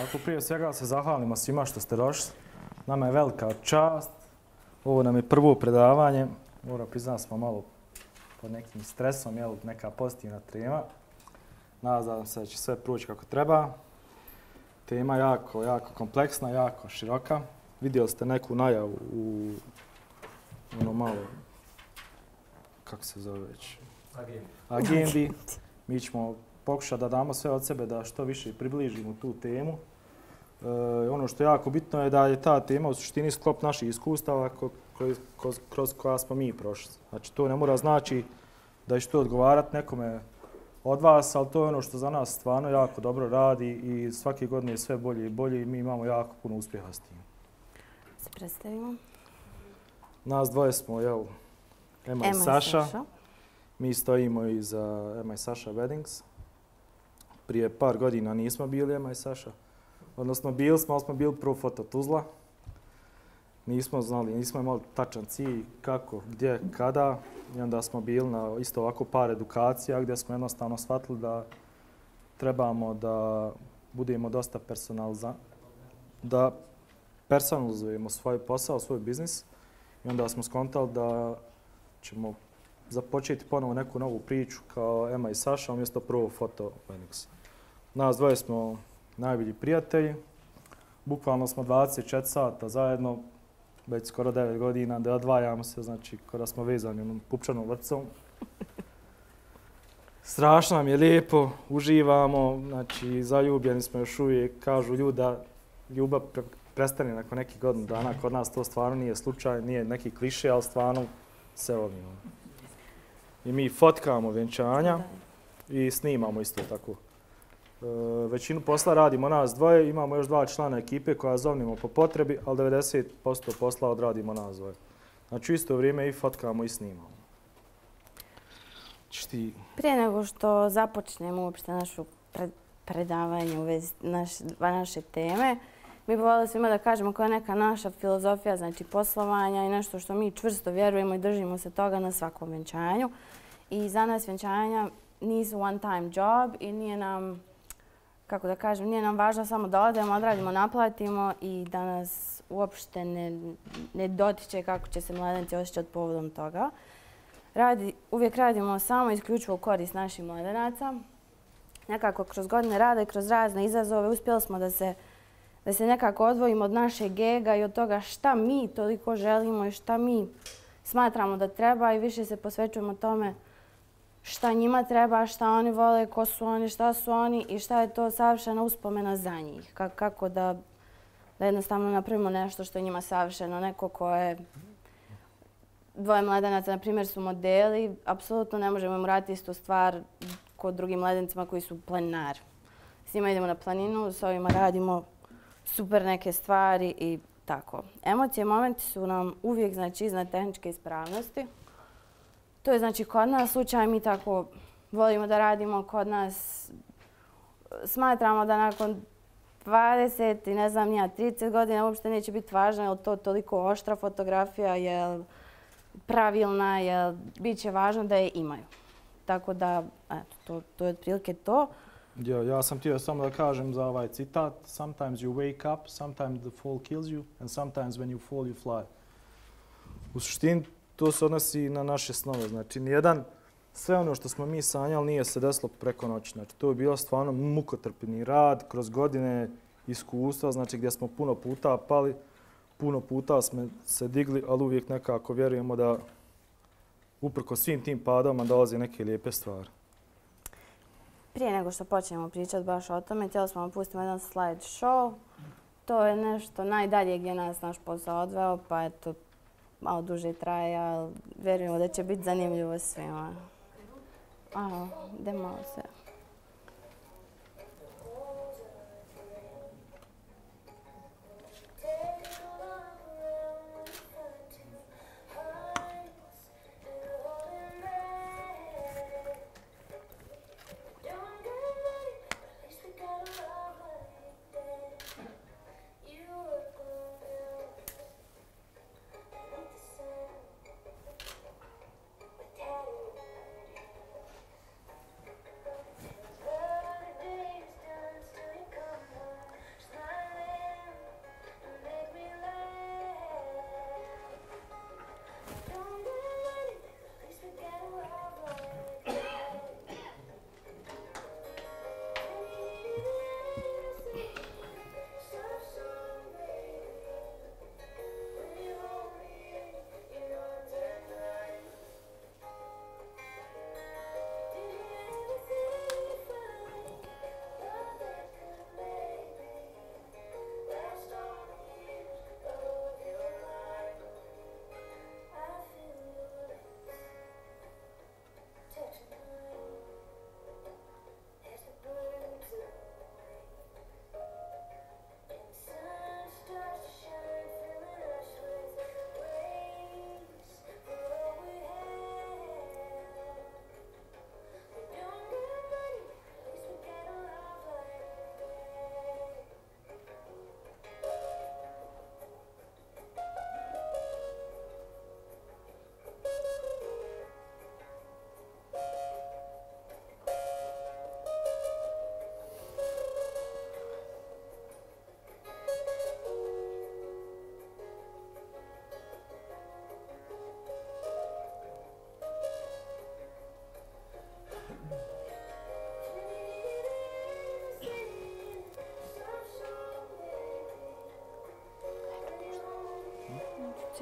Ako prije svega se zahvalimo svima što ste došli. Nama je velika čast. Ovo nam je prvo predavanje. Moram priznati smo malo pod nekim stresom, neka pozitivna tema. Nadam se da će sve proći kako treba. Tema jako kompleksna, jako široka. Vidjeli ste neku najavu u ono malo, kako se zove već? Agendi. Mi ćemo pokušati da damo sve od sebe da što više približimo tu temu. Ono što je jako bitno je da je ta tema u suštini sklop naših iskustava kroz koja smo mi prošli. Znači to ne mora znači da će to odgovarati nekome od vas, ali to je ono što za nas stvarno jako dobro radi i svake godine je sve bolje i bolje i mi imamo jako puno uspjeha s tim. Se predstavimo. Nas dvoje smo, Ema i Saša. Mi stojimo iza Ema i Saša Weddings. Prije par godina nismo bili Ema i Saša. Odnosno bili smo, ali smo bili prvo foto Tuzla. Nismo znali, nismo imali tačan cilj kako, gdje, kada. I onda smo bili na isto ovako par edukacija gdje smo jednostavno shvatili da trebamo da budemo dosta da personalizujemo svoj posao, svoj biznis. I onda smo skontali da ćemo započeti ponovo neku novu priču kao Ema i Saša umjesto prvo foto Weddings. Nas dvoje smo najbolji prijatelji. Bukvalno smo 24 sata zajedno, već skoro 9 godina, da odvajamo se, znači kada smo vezani onom pupčanom vrpcom. Strašno nam je lijepo, uživamo, znači zaljubljeni smo još uvijek. Kažu ljudi da ljubav prestane nakon nekih godinu dana. Kod nas to stvarno nije slučaj, nije neki kliše, ali stvarno se volimo. I mi fotkamo vjenčanja i snimamo isto tako. Većinu posla radimo nas dvoje, imamo još 2 člana ekipe koja zovnimo po potrebi, ali 90% posla odradimo nas dvoje. Znači u isto vrijeme i fotkamo i snimamo. Prije nego što započnemo uopšte našu predavanje u vezi naše teme, mi bi voljeli svima da kažemo koja je neka naša filozofija, znači poslovanja i nešto što mi čvrsto vjerujemo i držimo se toga na svakom vjenčanju. I za nas vjenčanja nisu one time job i nije nam, kako da kažem, nije nam važno samo da odemo, odradimo, naplatimo i da nas uopšte ne dotiče kako će se mladenci osjećati povodom toga. Uvijek radimo samo isključivo u korist naših mladenaca. Nekako kroz godine rada i kroz razne izazove uspjeli smo da se nekako odvojimo od našeg ega i od toga šta mi toliko želimo i šta mi smatramo da treba i više se posvećujemo tome šta njima treba, šta oni vole, ko su oni, šta su oni i šta je to savršena uspomena za njih. Kako da jednostavno napravimo nešto što je njima savršeno. Neko ko je dvoje mladenaca, na primjer, su modeli, apsolutno ne možemo im raditi istu stvar kod drugim mladencima koji su planinari. S njima idemo na planinu, s ovima radimo super neke stvari i tako. Emocije i momenti su nam uvijek iznad tehničke ispravnosti. To je znači kod nas slučaj, mi tako volimo da radimo kod nas. Smatramo da nakon 20 i ne znam nija 30 godina uopšte neće biti važno je li to toliko oštra fotografija, je li pravilna, je li bit će važno da je imaju. Tako da, eto, to je otprilike to. Ja sam htio samo da kažem za ovaj citat. Sometimes you wake up, sometimes the fall kills you, and sometimes when you fall you fly. U suštini to se odnosi na naše snove. Znači, sve ono što smo mi sanjali nije se desilo preko noći. Znači, to je bilo stvarno mukotrpni rad kroz godine iskustva, znači gdje smo puno puta pali, puno puta smo se digli, ali uvijek nekako vjerujemo da uprkos svim tim padama dolaze neke lijepe stvari. Prije nego što počnemo pričati baš o tome, htjeli smo vam pustiti jedan slide show. To je nešto najdalje gdje nas naš posao odveo, pa eto, malo duže traje, ali vjerujemo da će biti zanimljivo svima. Idemo malo se.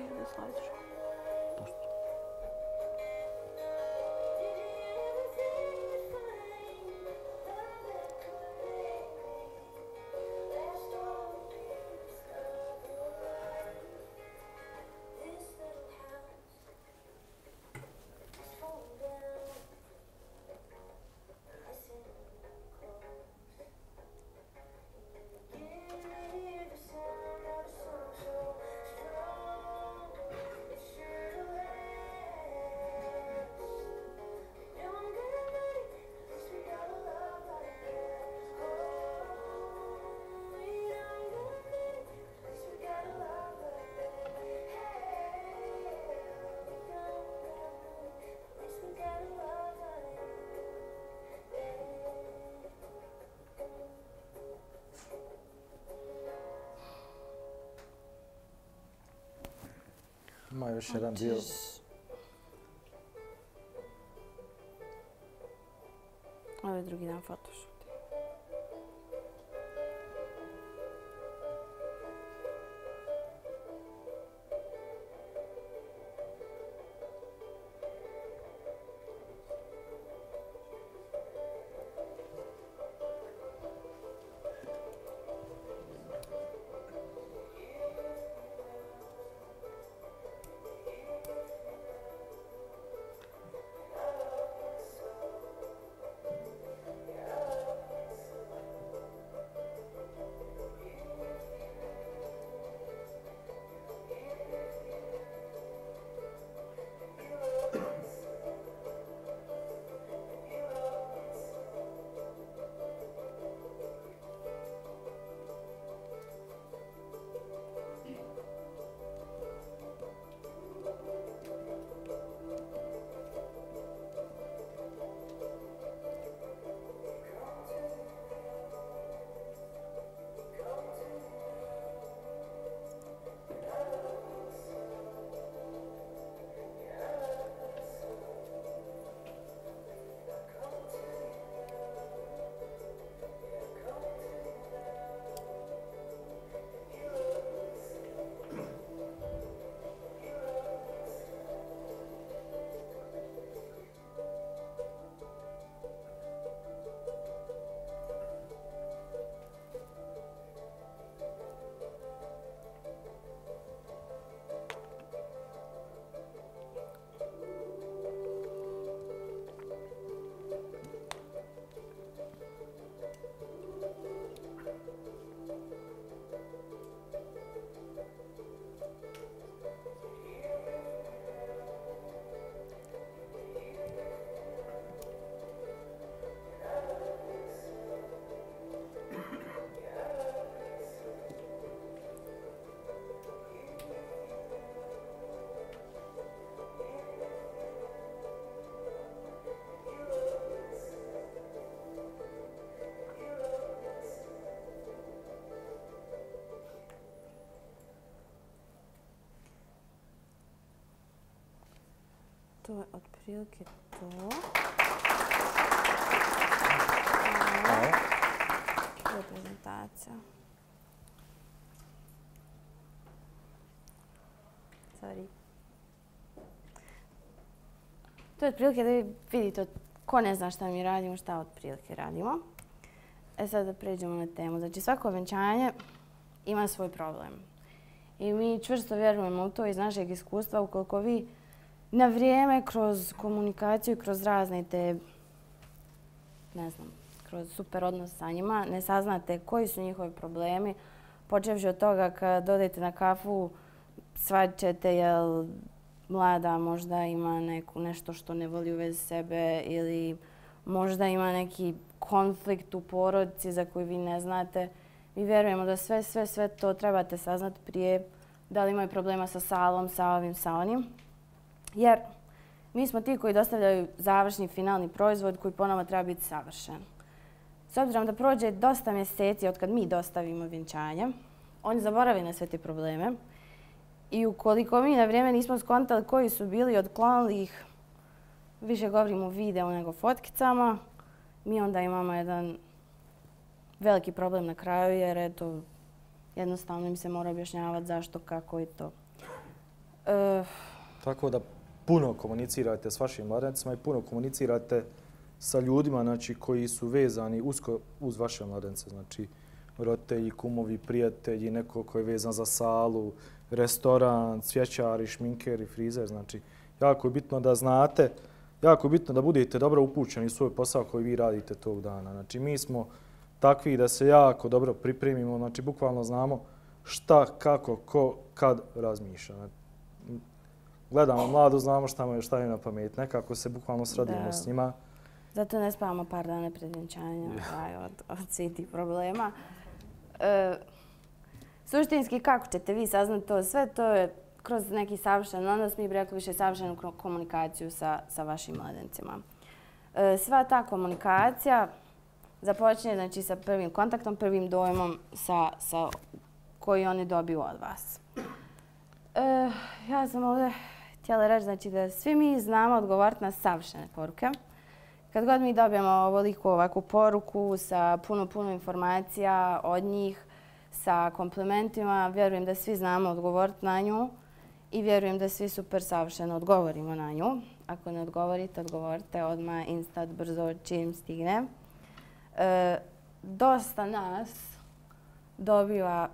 ti da sladiš. Ima još jedan dio. Ovo je drugi dan Photoshop. To je otprilike to. To je prezentacija. Sorry. To je otprilike da vi vidite ko ne zna šta mi radimo, šta otprilike radimo. Sad da pređemo na temu. Znači svako venčanje ima svoj problem. I mi čvrsto vjerujemo u to iz našeg iskustva. Ukoliko vi na vrijeme kroz komunikaciju i kroz razne te, ne znam, kroz super odnos sa njima, ne saznate koji su njihovi problemi, počevši od toga kad odete na kafu, shvaćate jel mlada možda ima nešto što ne voli u vezi sebe ili možda ima neki konflikt u porodici za koji vi ne znate. Mi vjerujemo da sve to trebate saznati prije, da li imaju problema sa salom, sa ovim, sa onim. Jer mi smo ti koji dostavljaju završni finalni proizvod koji ponovno treba biti savršen. S obzirom da prođe dosta mjeseci od kad mi dostavimo vjenčanje, oni zaborave na sve te probleme. I ukoliko mi na vrijeme nismo skontali koji su bili, otklonili ih, više govorimo o videu nego fotkicama, mi onda imamo jedan veliki problem na kraju jer eto, jednostavno im se mora objašnjavati zašto, kako i to. Tako da puno komunicirate s vašim mladencima i puno komunicirate sa ljudima, znači, koji su vezani usko uz vaše mladence. Znači, roditelji, kumovi, prijatelji, neko koji je vezan za salu, restoran, cvjećari, šminkeri, frizer. Znači, jako je bitno da znate, jako je bitno da budete dobro upućeni u svoj posao koji vi radite tog dana. Znači, mi smo takvi da se jako dobro pripremimo, znači, bukvalno znamo šta, kako, ko, kad razmišlja. Gledamo mladu, znamo šta je na pamet. Nekako se bukvalno sradimo s njima. Zato ne spavamo par dana pred vjenčanjem od svih tih problema. Suštinski, kako ćete vi saznati to sve? To je kroz neki savršen odnos, mi bi rekli više savršenu komunikaciju sa vašim mladencima. Sva ta komunikacija započne, znači, sa prvim kontaktom, prvim dojmom koji oni dobiju od vas. Ja sam ovdje htjela reći, znači, da svi mi znamo odgovoriti na savršene poruke. Kad god mi dobijemo ovakvu poruku sa puno informacija od njih, sa komplimentima, vjerujem da svi znamo odgovoriti na nju i vjerujem da svi super savršeno odgovorimo na nju. Ako ne odgovorite, odgovorite odmah, instant, brzo, čim stigne. Dosta nas dobiva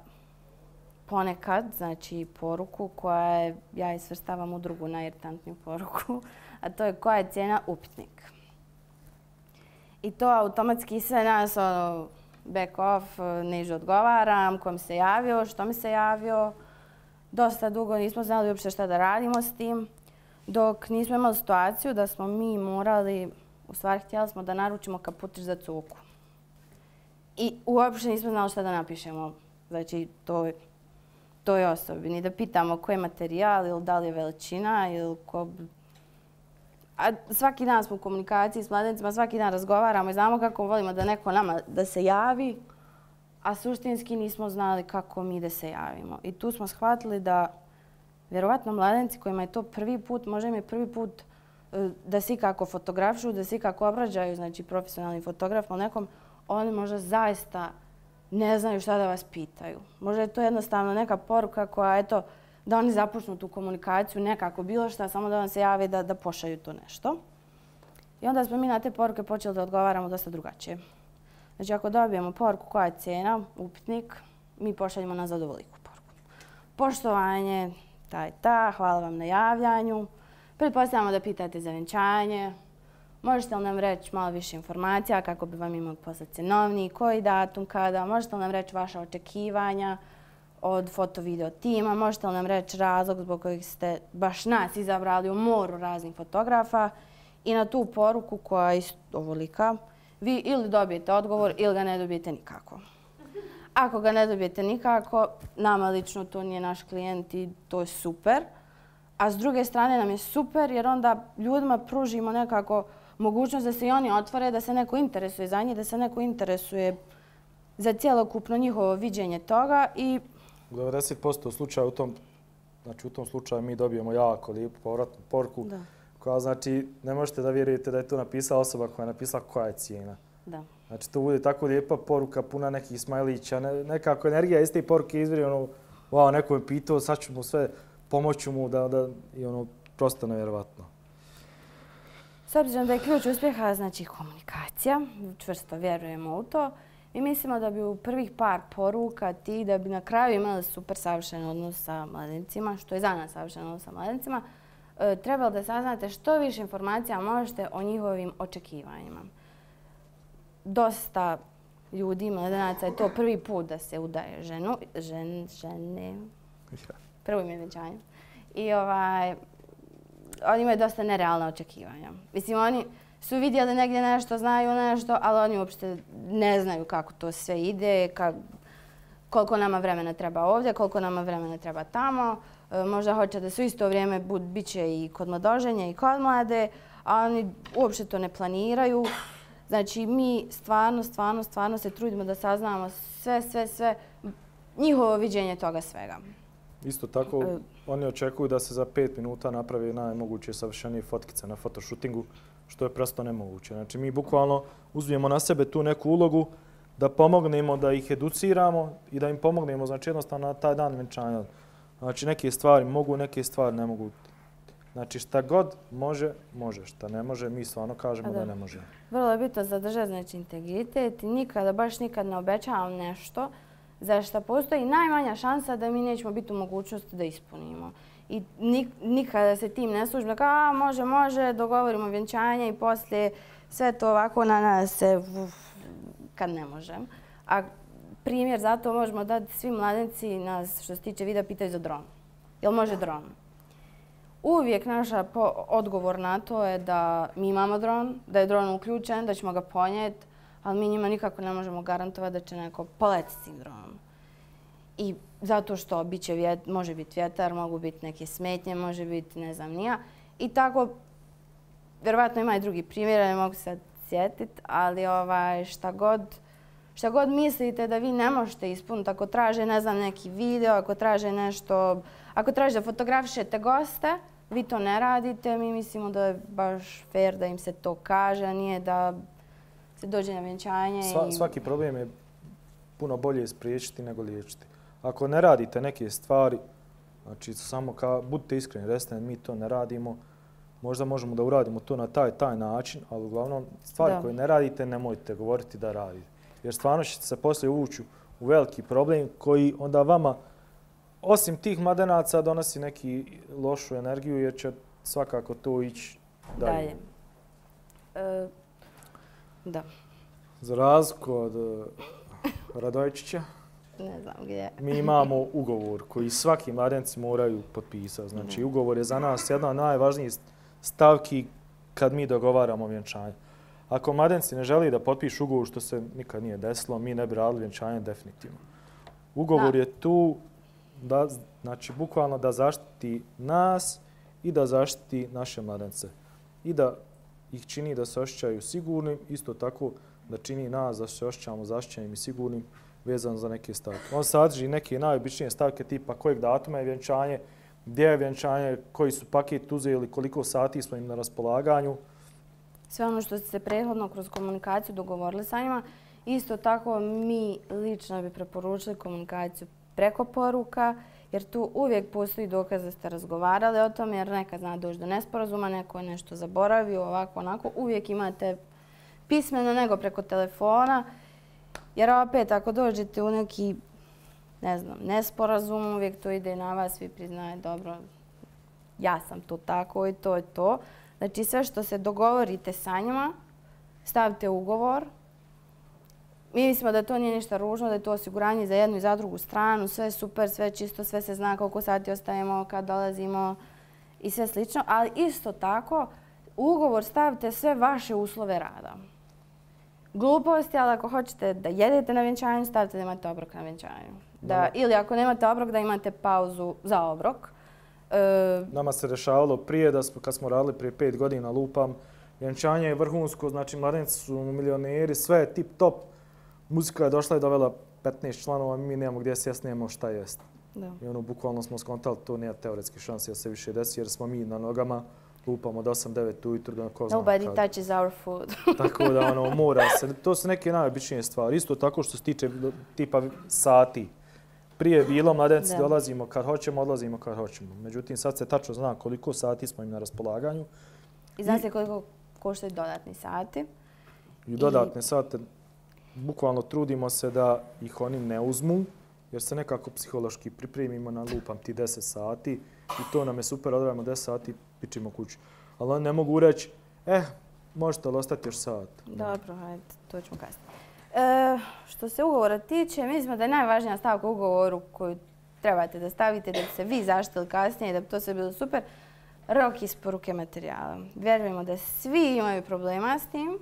ponekad, znači, poruku koja je, ja je svrstavam u drugu najiritantniju poruku, a to je koja je cijena upitnik. I to automatski sve nas back off, niže odgovaram, ko mi se javio, što mi se javio. Dosta dugo nismo znali uopšte šta da radimo s tim, dok nismo imali situaciju da smo mi morali, u stvari htjeli smo da naručimo kaputić za cuku. I uopšte nismo znali šta da napišemo, znači, toj osobi. Ni da pitamo koji je materijal ili da li je veličina ili ko... A svaki dan smo u komunikaciji s mladencima, svaki dan razgovaramo i znamo kako volimo da neko nama da se javi, a suštinski nismo znali kako mi da se javimo. I tu smo shvatili da vjerovatno mladenci kojima je to prvi put, možda im je prvi put da se ikako fotografuju, da se ikako obrađaju, znači profesionalni fotograf o nekom, oni možda zaista ne znaju šta da vas pitaju. Možda je to jednostavno neka poruka koja, eto, da oni započnu tu komunikaciju nekako bilo šta, samo da vam se jave da pošalju to nešto. I onda smo mi na te poruke počeli da odgovaramo dosta drugačije. Znači, ako dobijemo poruku koja je cijena, upitnik, mi pošaljemo nazad ovoliku poruku. Poštovanje, hvala vam na javljanju. Pretpostavljamo da pitate za vjenčanje. Možete li nam reći malo više informacija kako bi vam imali poslati cjenovnik, koji datum, kada. Možete li nam reći vaša očekivanja od foto-video tima. Možete li nam reći razlog zbog kojih ste baš nas izabrali u moru raznih fotografa. I na tu poruku koja je ovolika, vi ili dobijete odgovor ili ga ne dobijete nikako. Ako ga ne dobijete nikako, nama lično to nije naš klijent i to je super. A s druge strane nam je super jer onda ljudima pružimo nekako mogućnost da se i oni otvore, da se neko interesuje za njih, da se neko interesuje za cijelokupno njihovo viđenje toga i... 90% slučaja u tom slučaju mi dobijemo jako lijepu povratnu poruku koja znači ne možete da vjerujete da je to napisala osoba koja je napisala koja je cijena. Znači to bude tako lijepa poruka, puna nekih smajlića, nekako energija iz te poruke izviri ono, wow, neko me pitao, sad ću mu sve, pomoću mu i ono, prosto nevjerovatno. S obzirom da je ključ uspjeha, znači komunikacija, čvrsto vjerujemo u to, mi mislimo da bi u prvih par poruka ti da bi na kraju imali super savršen odnos sa mladencima, što je za nas savršen odnos sa mladencima, trebalo da saznate što više informacija možete o njihovim očekivanjima. Dosta ljudi, mladenaca, je to prvi put da se udaje žene. Prvo im je vjenčanje. I oni imaju dosta nerealna očekivanja. Mislim, oni su vidjeli negdje nešto, znaju nešto, ali oni uopšte ne znaju kako to sve ide, koliko nama vremena treba ovdje, koliko nama vremena treba tamo. Možda hoće da su isto vrijeme bit će i kod mladoženja i kod mlade, a oni uopšte to ne planiraju. Znači, mi stvarno se trudimo da saznamo sve njihovo viđenje toga svega. Isto tako, oni očekuju da se za 5 minuta napravi najmoguće savršenije fotkice na fotoshootingu, što je prosto nemoguće. Znači, mi bukvalno uzmemo na sebe tu neku ulogu da pomognemo, da ih educiramo i da im pomognemo, znači jednostavno na taj dan vjenčanja. Znači, neke stvari mogu, neke stvari ne mogu. Znači šta god može, može. Šta ne može, mi stvarno kažemo da ne može. Vrlo je bitno zadržati znači, integritet i nikada, baš nikad ne obećavam nešto za što postoji najmanja šansa da mi nećemo biti u mogućnosti da ispunimo. I nikada se tim ne služimo, kao može, dogovorimo vjenčanje i poslije sve to ovako na nas se kad ne možem. A primjer za to možemo dati svi mladenci nas što se tiče videa pitaju za dron. Jel može dron? Uvijek naš odgovor na to je da mi imamo dron, da je dron uključen, da ćemo ga ponijeti, ali mi njima nikako ne možemo garantovati da će neko poletiti s tim dronom. I zato što može biti vjetar, mogu biti neke smetnje, može biti ne znam nija. I tako, vjerovatno ima i drugi primjer, ne mogu se sjetiti, ali šta god mislite da vi ne možete ispuniti, ako traže ne znam neki video, ako traže nešto, ako traže da fotografišete goste, vi to ne radite, mi mislimo da je baš fair da im se to kaže, a nije da se dođe na vjenčanje. Svaki problem je puno bolje spriječiti nego liječiti. Ako ne radite neke stvari, znači samo budite iskreni, recite mi to ne radimo, možda možemo da uradimo to na taj način, ali uglavnom stvari koje ne radite nemojte govoriti da radite. Jer stvarno ćete se poslije uvući u veliki problem koji onda vama, osim tih mladenaca, donosi neki lošu energiju jer će svakako to ići dalje. Da. Za razliku od Radojčića, ne znam gdje. Mi imamo ugovor koji svaki mladenci moraju potpisati. Znači, ugovor je za nas jedna od najvažnijih stavki kad mi dogovaramo vjenčanje. Ako mladenci ne želi da potpišu ugovor, što se nikad nije desilo, mi ne bi radili vjenčanje definitivno. Ugovor je tu znači, bukvalno da zaštiti nas i da zaštiti naše mladence. I da ih čini da se osjećaju sigurnim, isto tako da čini nas da se osjećamo zaštićenim i sigurnim vezano za neke stavke. On sadrži neke najobičnije stavke tipa kojeg datuma je vjenčanje, gdje je vjenčanje, koji su paket uzeli, koliko sati smo im na raspolaganju. Sve ono što ste se prethodno kroz komunikaciju dogovorili sa njima, isto tako mi lično bi preporučili komunikaciju preko poruka, jer tu uvijek postoji dokaz da ste razgovarali o tome, jer nekad zna doći do nesporazuma, neko je nešto zaboravio, ovako, onako. Uvijek imate pismeno nego preko telefona, jer opet ako dođete u neki, ne znam, nesporazum, uvijek to ide na vas, vi priznaje, dobro, ja sam to tako i to je to. Znači sve što se dogovorite sa njima, stavite u ugovor. Mi mislimo da to nije ništa ružno, da je to osiguranje za jednu i za drugu stranu, sve je super, sve je čisto, sve se zna koliko sati ostajemo, kad dolazimo i sve slično. Ali isto tako, u ugovor stavite sve vaše uslove rada. Gluposti, ali ako hoćete da jedete na vjenčanju, stavite da imate obrok na vjenčanju. Ili ako nemate obrok, da imate pauzu za obrok. Nama se dešavalo prije, kad smo radili prije 5 godina, lupam, vjenčanje je vrhunsko, znači mladenci su milioneri, sve je tip top. Muzika je došla i dovela 15 članova, mi nemamo gdje sjesti, nemamo šta jesti. I bukvalno smo skontali, to nema teoretske šanse da se više desi, jer smo mi na nogama, lupamo od 8-9 ujutru do ko zna kad. Nobody touches our food. Tako da mora se, to su neke najobičnije stvari. Isto tako što se tiče tipa sati. Prije je bilo, mladenci dolazimo kad hoćemo, odlazimo kad hoćemo. Međutim, sad se tačno zna koliko sati smo im na raspolaganju. I zna se koliko koštaju dodatni sati. I dodatne sate, bukvalno trudimo se da ih oni ne uzmu, jer se nekako psihološki pripremimo na lupam ti 10 sati i to nam je super, odradimo 10 sati i pičimo kuću. Ali oni ne mogu reći, možete li ostati još sat. Dobro, hajde, to ćemo kasnije. Što se ugovora tiče, mislimo da je najvažnija stavka u ugovoru koju trebate da stavite da bi se vi zaštitili kasnije i da bi to sve bilo super, rok isporuke materijala. Vjerujemo da svi imaju problema s tim.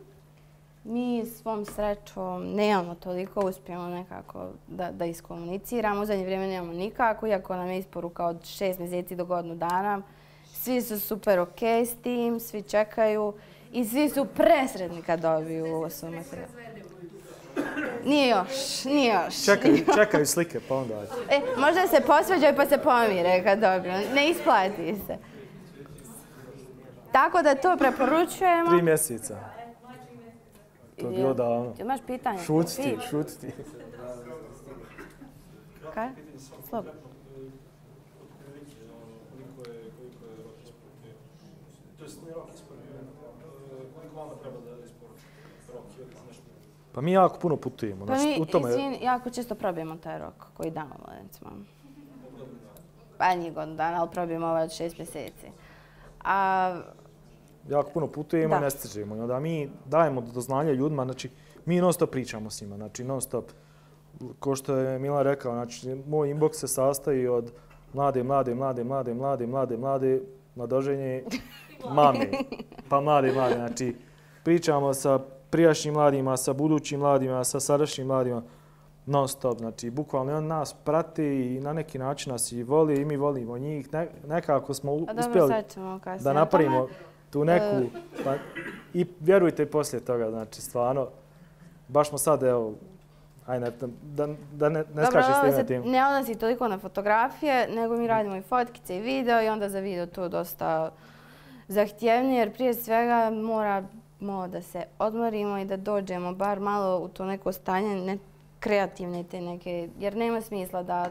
Mi svom srećom nemamo toliko, uspijemo nekako da iskomuniciramo. U zadnje vrijeme nemamo nikako, iako nam je isporuka od 6 mjeseci do godinu dana. Svi su super ok s tim, svi čekaju i svi su presretni kad dobiju svoj materijal. Nije još. Čekaju slike, pa onda. Možda se posvađaju pa se pomire kad dobiju. Ne isplati se. Tako da to preporučujemo. 3 mjeseca. To je bilo davno. Imaš pitanje? Šuti. Kaj? Slobodno. Pa mi jako puno putujemo. Pa mi jako često probijemo taj rok koji damo mladencima. Pa nije godinu dana, ali probijemo ovaj od 6 mjeseci. Jako puno putujemo i ne stižemo. Onda mi dajemo do znanja ljudima, znači mi non stop pričamo s njima, znači non stop. Ko što je Milan rekao, znači moj inbox se sastoji od mlade, mladoženje, mame, pa mlade. Znači pričamo sa prijašnjim mladima, sa budućim mladima, sa sadašnjim mladima, non stop. Znači bukvalno on nas prati i na neki način nas i voli i mi volimo njih. Nekako smo uspjeli da napravimo tu neku, i vjerujte poslije toga, znači stvarno, baš smo sad, evo, ajde, da ne skačeš s tim tim. Ne odnosi toliko na fotografije, nego mi radimo i fotkice i video i onda za video to dosta zahtjevnije, jer prije svega moramo da se odmorimo i da dođemo bar malo u to neko stanje kreativne te neke, jer nema smisla da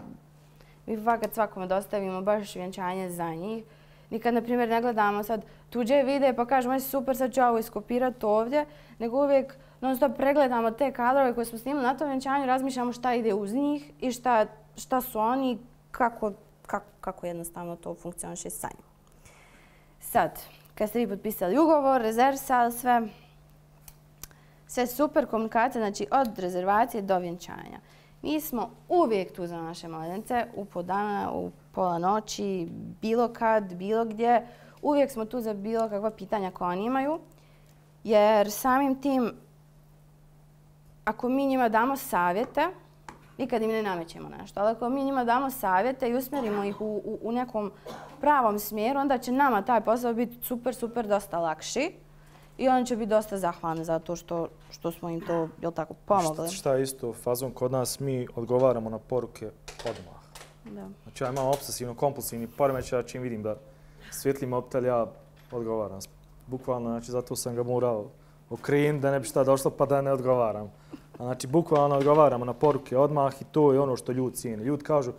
mi fakat svakome dostavimo baš vjenčanje za njih. Nikad, na primjer, ne gledamo sad tuđe videe pa kažemo super, sad ću ovo iskopirati ovdje, nego uvijek non stop pregledamo te kadrove koje smo snimali na tom vjenčanju, razmišljamo šta ide uz njih i šta su oni, kako jednostavno to funkcioniše sa njim. Sad, kad ste vi potpisali ugovor, rezervsali sve super komunikacija, znači od rezervacije do vjenčanja. Mi smo uvijek tu za naše mladence, u pola dana, u pola noći, bilo kad, bilo gdje. Uvijek smo tu za bilo kakva pitanja koja oni imaju, jer samim tim, ako mi njima damo savjete, nikad im ne namećemo nešto, ali ako mi njima damo savjete i usmjerimo ih u nekom pravom smjeru, onda će nama taj posao biti super dosta lakši i oni će biti dosta zahvalni za to što smo im to, jel tako, pomogli. Šta je isto fazom kod nas, mi odgovaramo na poruke odmah. Znači ja imam obsesivno-kompulsivni poremećaj, čim vidim da svijetli mobitel, ja odgovaram. Bukvalno, znači zato sam ga morao okrenuti da ne bi šta došlo pa da ne odgovaram. Znači bukvalno odgovaramo na poruke odmah i to je ono što ljudi cijene. Ljudi kažu,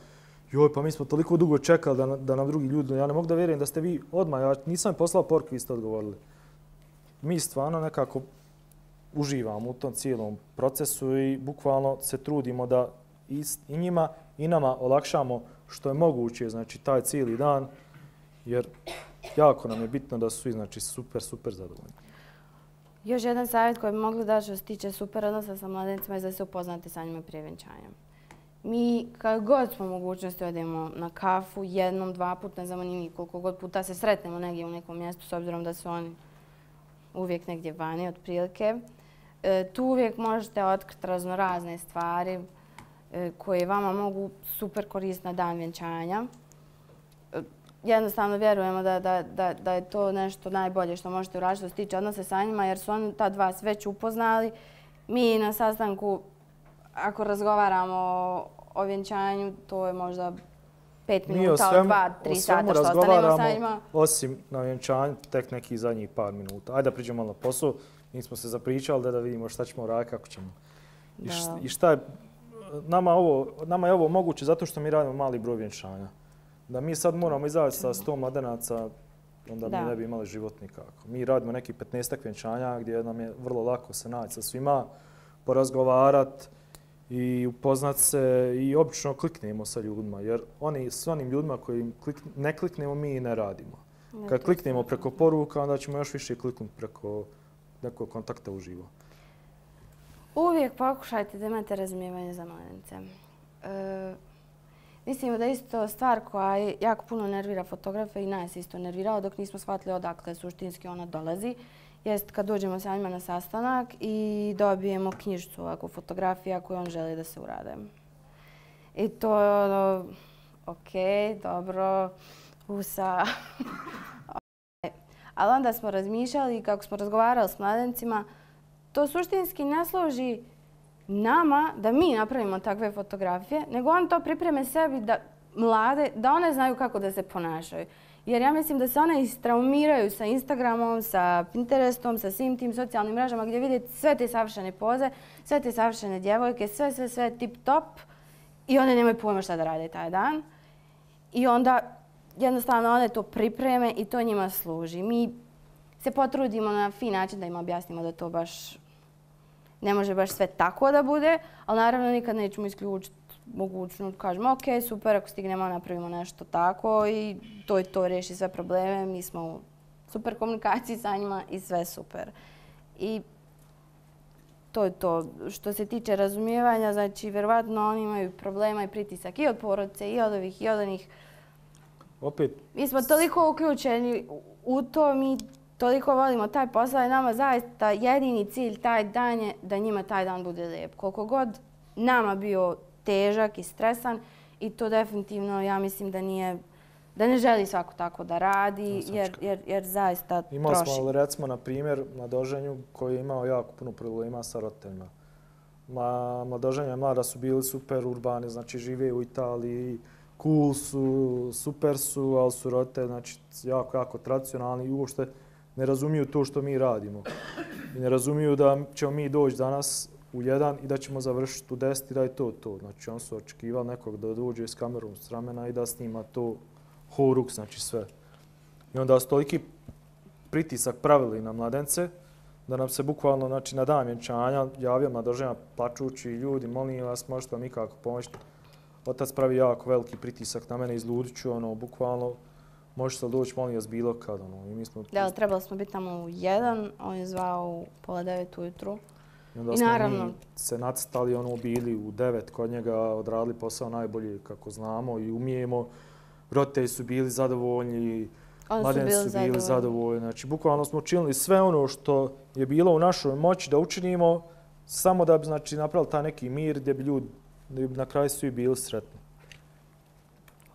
joj pa mi smo toliko dugo čekali da nam drugi ljudi, ja ne mogu da vjerujem da ste vi odmah, ja nisam mi poslao poruku, vi ste odgovorili. Mi stvarno nekako uživamo u tom cijelom procesu i bukvalno se trudimo da i njima i nama olakšamo što je moguće, znači taj cijeli dan, jer jako nam je bitno da su svi znači, super zadovoljni. Još jedan savjet koji bi mogli dati što se tiče super odnosa sa mladencima je da se upoznate sa njima prije vjenčanja. Mi kad god smo mogućnosti odemo na kafu, jednom, 2 puta, ne znamo ni mi koliko god puta se sretnemo negdje u nekom mjestu, s obzirom da su oni uvijek negdje vani otprilike. Tu uvijek možete otkriti raznorazne stvari koje vama mogu super koristiti na dan vjenčanja. Jednostavno vjerujemo da je to nešto najbolje što možete uraditi što se tiče odnose sa njima, jer su oni tad vas već upoznali. Mi na sastanku, ako razgovaramo o vjenčanju, to je možda 5 minuta od 2-3 sata što ostanemo sa njima. Osim na vjenčanju, tek nekih zadnjih par minuta. Ajde da priđemo malo na posao. Nismo se zapričali da vidimo šta ćemo raditi, kako ćemo. I šta je, nama je ovo moguće zato što mi radimo mali broj vjenčanja. Da mi sad moramo izaći sa 100 mladenaca, onda mi ne bi imali život nikako. Mi radimo neki 15-ak vjenčanja gdje nam je vrlo lako se naći sa svima, porazgovarati i upoznat se i obično kliknemo sa ljudima, jer s onim ljudima koji ne kliknemo, mi ne radimo. Kad kliknemo preko poruka, onda ćemo još više kliknuti preko nekog kontakta uživo. Uvijek pokušajte da imate razumijevanje za mladence. Mislim da je isto stvar koja jako puno nervira fotografe i nas isto nervirala dok nismo shvatili odakle suštinski ona dolazi. Jest kad dođemo sa njima na sastanak i dobijemo knjižicu ovako fotografija koju on želi da se urade. I to je ono, okej, dobro, USA. Ali onda smo razmišljali kako smo razgovarali s mladencima, to suštinski ne služi nama da mi napravimo takve fotografije, nego on to pripreme sebi mlade, da one znaju kako da se ponašaju. Jer ja mislim da se one istraumiraju sa Instagramom, sa Pinterestom, sa svim tim socijalnim mrežama gdje vide sve te savršene poze, sve te savršene djevojke, sve tip top i one nemaju pojma šta da rade taj dan. I onda jednostavno one to pripreme i to njima služi. Mi se potrudimo na fin način da im objasnimo da to baš ne može baš sve tako da bude, ali naravno nikad nećemo isključiti mogućnost. Kažemo, ok, super, ako stignemo, napravimo nešto tako i to riješi sve probleme. Mi smo u super komunikaciji sa njima i sve super. I to je to. Što se tiče razumijevanja, znači, vjerovatno oni imaju problema i pritisak i od porodice, i od ovih, i od onih. Opet. Mi smo toliko uključeni u to, mi toliko volimo taj posao i nama zaista jedini cilj taj dan je da njima taj dan bude lijep. Koliko god nama bio težak i stresan i to definitivno ja mislim da ne želi svako tako da radi jer zaista troši. Imali smo recimo na primjer mladoženju koji je imao jako puno problema sa roditeljima. Mladoženja mlada su bili super urbani, znači žive u Italiji, cool su, super su, ali su roditelji znači, jako tradicionalni i uopšte ne razumiju to što mi radimo. I ne razumiju da ćemo mi doći danas u 1 i da ćemo završiti u 10 i da je to. Znači oni su očekivali nekog da dođe s kamerom s ramena i da snima to horuk, znači sve. I onda su toliki pritisak pravili na mladence da nam se bukvalno znači, na dan vjenčanja javio mladoženja plačući ljudi, molim vas, možete vam ikako pomoći. Otac pravi jako veliki pritisak na mene, izludit ću, bukvalno možete li doći, molim vas, bilo kad. I mi smo... Da, trebali smo biti tamo u 1, on je zvao u 8:30 ujutru. I onda smo mi se nacrtali, bili u 9 kod njega, odradili posao najbolje kako znamo i umijemo. Roditelji su bili zadovoljni, mladenci su bili zadovoljni. Znači, bukvalno smo učinili sve ono što je bilo u našoj moći da učinimo, samo da bi znači, napravili taj neki mir gdje bi ljudi na kraju svi bili sretni.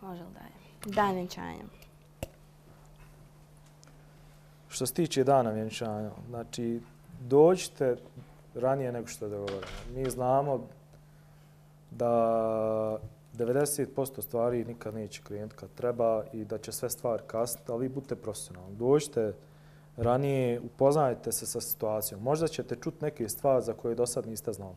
Može li dalje? Dan vjenčanja. Što se tiče dana vjenčanja, znači, dođite ranije nego što je dogovoreno. Mi znamo da 90% stvari nikad neće klijent kad treba i da će sve stvari kasniti, ali vi budite profesionalni. Dođite ranije, upoznajte se sa situacijom. Možda ćete čuti neke stvari za koje do sad niste znali.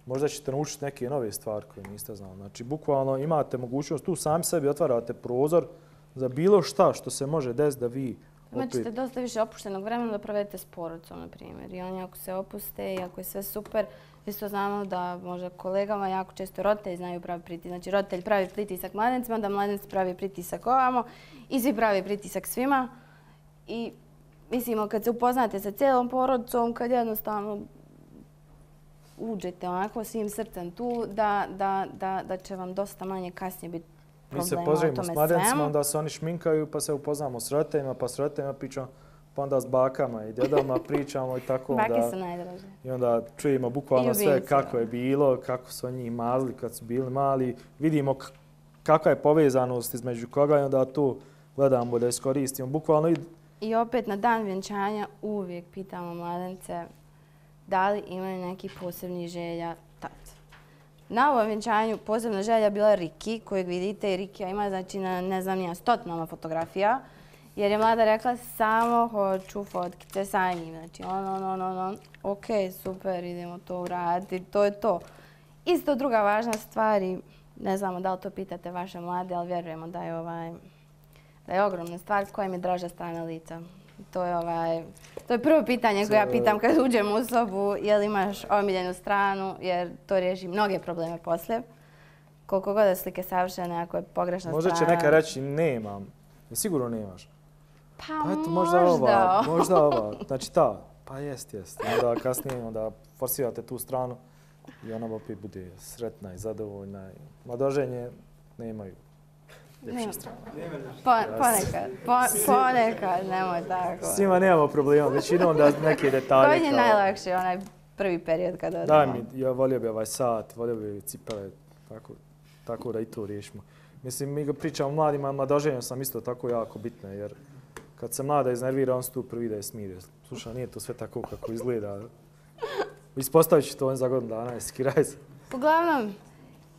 Možda ćete naučiti neke nove stvari koje niste znali. Znači, bukvalno imate mogućnost, tu sami sebi otvarate prozor za bilo šta što se može desiti da vi Imaćete dosta više opuštenog vremena da provedete s porodicom, na primjer. I oni ako se opuste i ako je sve super, isto znamo da možda kolegama jako često roditelji znaju pravi pritisak. Znači roditelj pravi pritisak mladencima, da mladenci pravi pritisak ovamo i svi pravi pritisak svima. I mislimo kad se upoznate sa cijelom porodicom, kad jednostavno uđete onako svim srcem tu, da će vam dosta manje kasnije biti mi se pozdravimo s mladencima, onda se oni šminkaju pa se upoznamo s roditeljima, pa s roditeljima pričamo, pa onda s bakama i djedama pričamo i tako onda... Bake su najdraže. I onda čujemo bukvalno sve kako je bilo, kako su oni mazili kad su bili mali. Vidimo kakva je povezanost između koga i onda to gledamo da iskoristimo. Bukvalno I opet na dan vjenčanja uvijek pitamo mladence da li imaju neki posebni želja tad. Na ovom vjenčanju posebna želja bila Riki, kojeg vidite i Rikija ima znači na ne znam nija stotinama fotografija, jer je mlada rekla samo hoću fotkice sa njim. Znači ok, super, idemo to uraditi, to je to. Isto druga važna stvar i ne znamo da li to pitate vaše mlade, ali vjerujemo da je ogromna stvar koja im je draža strana lica. To je prvo pitanje koje ja pitam kad uđem u sobu, je li imaš omiljenu stranu, jer to riješi mnoge probleme poslije. Koliko god je slike savršene, ako je pogrešna strana... Možda će neka reći nemam. Sigurno nemaš. Pa eto, možda. Možda ova. Znači ta. Pa jest. Onda kasnije onda forsirate tu stranu i ona opet bude sretna i zadovoljna. Mladoženje nemaju. Ponekad, nemoj tako. S njima nemamo problema, većinom da neke detalje... Koji je najlakši onaj prvi period kada odemo? Daj mi, ja volio bi ovaj sat, volio bi cipele, tako da i to riješimo. Mislim, mi ga pričamo mladima, mladoženjem sam isto tako jako bitne, jer kad se mlada iznervira, on se tu prvi da je smiri. Slušaj, nije to sve tako kako izgleda. Ispostavit ću to za godinu dana, skiraj se. Uglavnom,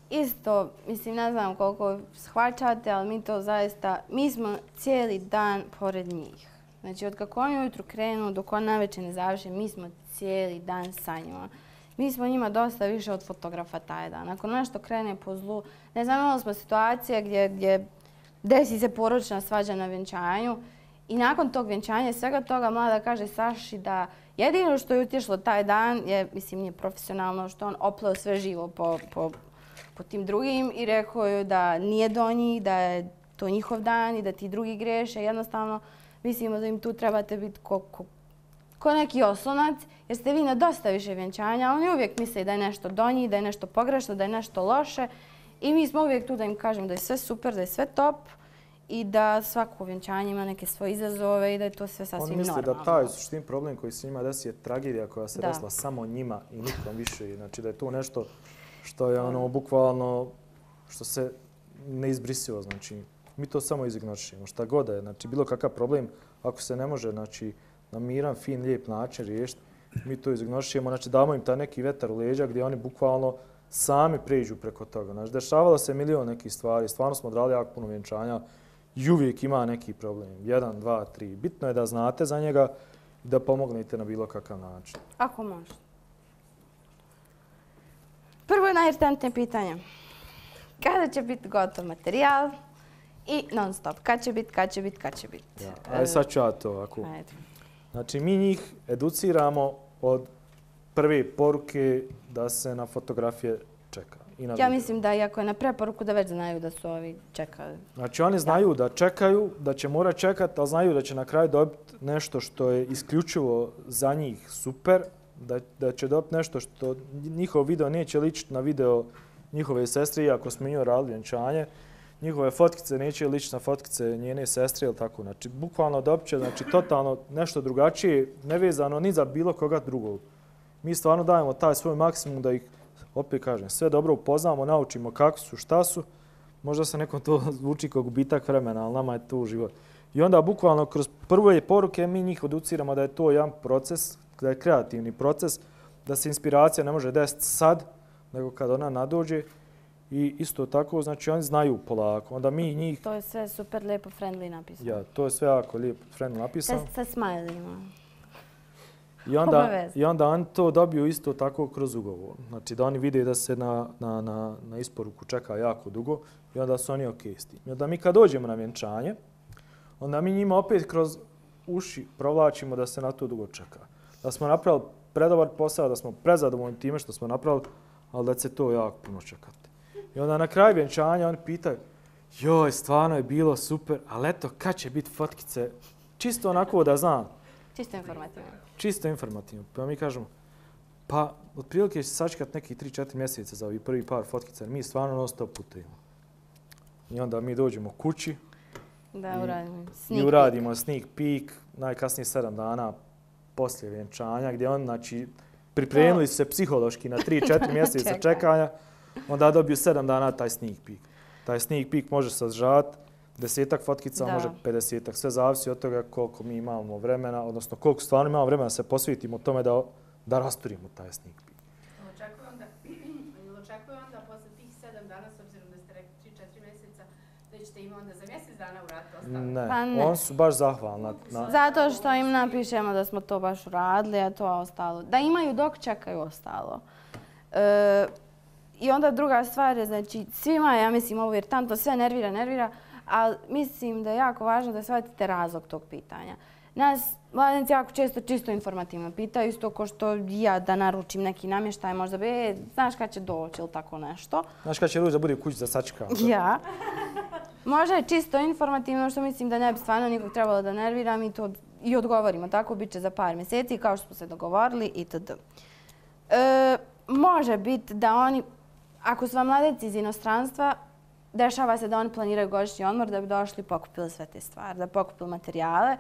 isto, mislim, ne znam koliko shvaćate, ali mi to zaista, mi smo cijeli dan pored njih. Znači, od kako oni ujutru krenu, dok on navečer ne završe, mi smo cijeli dan sa njima. Mi smo njima dosta više od fotografa taj dan. Ako nešto krene po zlu, ne znam, imali smo situacije gdje desi se porodična svađa na vjenčanju I nakon tog vjenčanja i svega toga mlada kaže Saši da jedino što je utješilo taj dan je, mislim nije profesionalno, što on opleo sve živo po tim drugim i rekao joj da nije do njih, da je to njihov dan i da ti drugi greše. Jednostavno mislimo da im tu trebate biti ko neki oslonac, jer ste vi na dosta više vjenčanja. Oni uvijek misle da je nešto do njih, da je nešto pogrešno, da je nešto loše. I mi smo uvijek tu da im kažemo da je sve super, da je sve top i da svako vjenčanje ima neke svoje izazove i da je to sve sasvim normalno. On misli da taj suštin problem koji se njima desi je tragedija koja se desila samo njima i nikom više. Znači da je to nešto što je ono bukvalno, što se ne izbrisivo. Znači mi to samo izignorišemo. Šta god je, znači bilo kakav problem, ako se ne može, znači na miran, fin, lijep način riješiti, mi to izignorišemo. Znači damo im taj neki vetar u leđa gdje oni bukvalno sami pređu preko toga. Znači dešavalo se milion nekih stvari, stvarno smo odradili jako puno vjenčanja i uvijek ima neki problem. 1, 2, 3. Bitno je da znate za njega i da pomognete na bilo kakav način. Ako može. Prvo je najirritantnije pitanje. Kada će biti gotov materijal i non stop? Kad će biti? Ja, ajde sad ću ja to ovako. Znači mi njih educiramo od prve poruke da se na fotografije čeka. Ja mislim da iako je na preporuku da već znaju da su ovi čekali. Znači oni znaju da čekaju, da će morati čekati, ali znaju da će na kraju dobiti nešto što je isključivo za njih super, da će dobiti nešto što njihov video neće ličiti na video njihove sestre, iako smo njoj radili vjenčanje. Njihove fotkice neće ličiti na fotkice njene sestre ili tako. Znači bukvalno dobit će totalno nešto drugačije, nevezano ni za bilo koga drugog. Mi stvarno dajemo taj svoj maksimum da ih, opet kažem, sve dobro upoznamo, naučimo kako su, šta su. Možda se nekom to zvuči kao gubitak vremena, ali nama je to život. I onda bukvalno kroz prve poruke mi njih educiramo da je to jedan proces, da je kreativni proces, da se inspiracija ne može desiti sad, nego kad ona nadođe. I isto tako, znači oni znaju polako. Onda mi njih... To je sve super lijepo, friendly napisano. Ja, to je sve jako lijepo, friendly napisano. Sa smileyima. I onda oni to dobiju isto tako kroz ugovor. Znači da oni vide da se na isporuku čeka jako dugo i onda su oni ok s tim. I onda mi kad dođemo na vjenčanje, onda mi njima opet kroz uši provlačimo da se na to dugo čeka. Da smo napravili predobar posao, da smo prezadovoljni time što smo napravili, ali da će se to jako puno čekati. I onda na kraju vjenčanja oni pitaju, joj, stvarno je bilo super, ali eto, kad će biti fotkice? Čisto onako da znam. Čisto informativno. Čisto informativno. Pa mi kažemo, pa otprilike će se sačekati nekih 3-4 mjeseca za ovi prvi par fotkica, jer mi stvarno non stop putujemo. I onda mi dođemo kući i uradimo sneak peek, najkasnije 7 dana poslije vjenčanja, gdje oni, znači, pripremili su se psihološki na 3-4 mjeseca čekanja, onda dobiju 7 dana taj sneak peek. Taj sneak peek može sadržavati 10-ak fotkica, može 50-ak. Sve zavisi od toga koliko mi imamo vremena, odnosno koliko stvarno imamo vremena da se posvetimo tome da rasturimo taj sneak peek. Očekuju onda posle tih 7 dana, s obzirom da ste rekli 3-4 mjeseca, da ćete im onda za mjesec dana uraditi ostalo? Ne, oni su baš zahvalni. Zato što im napišemo da smo to baš uradili, a to ostalo. Da imaju dok čekaju ostalo. I onda druga stvar je, znači, svima, ja mislim, ovo irritantno, sve nervira, ali mislim da je jako važno da shvatite razlog tog pitanja. Nas mladenci jako često čisto informativno pitaju, isto ko što ja da naručim neki namještaj, možda bi, znaš kad će doći ili tako nešto. Znaš kad će doći da bude u kući da sačekam. Ja. Možda je čisto informativno, što mislim da ne bi stvarno nikog trebalo da nerviram i to i odgovorimo. Tako bit će za par mjeseci, kao što smo se dogovorili itd. Može biti da oni, ako su vam mladenci iz inostranstva, dešava se da oni planiraju godišnji odmor da bi došli i pokupili sve te stvari, da pokupili materijale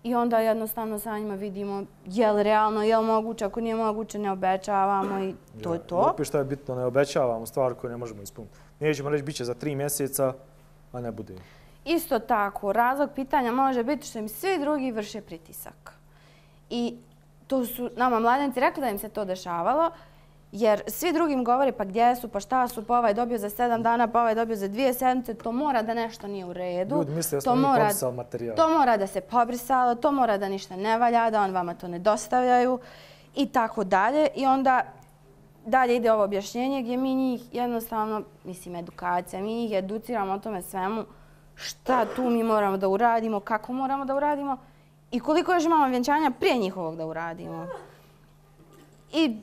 i onda jednostavno sa njima vidimo je li realno, je li moguće, ako nije moguće ne obećavamo i to je to. Opet što je bitno, ne obećavamo stvar koju ne možemo ispuniti. Nećemo reći bit će za 3 mjeseca, a ne bude. Isto tako, razlog pitanja može biti što im svi drugi vrše pritisak. I to su nama mladenci rekli da im se to dešavalo, jer svi drugim govore pa gdje su, pa šta su, pa ovaj dobio za 7 dana, pa ovaj dobio za 2 sedmice, to mora da nešto nije u redu. Ljudi misle da smo mi pobrisali materijal. To mora da se pobrisalo, to mora da ništa ne valja, da on vama to ne dostavljaju i tako dalje. I onda dalje ide ovo objašnjenje gdje mi njih jednostavno, mislim edukacija, mi njih educiramo o tome svemu šta tu mi moramo da uradimo, kako moramo da uradimo i koliko još imamo vjenčanja prije njihovog da uradimo. I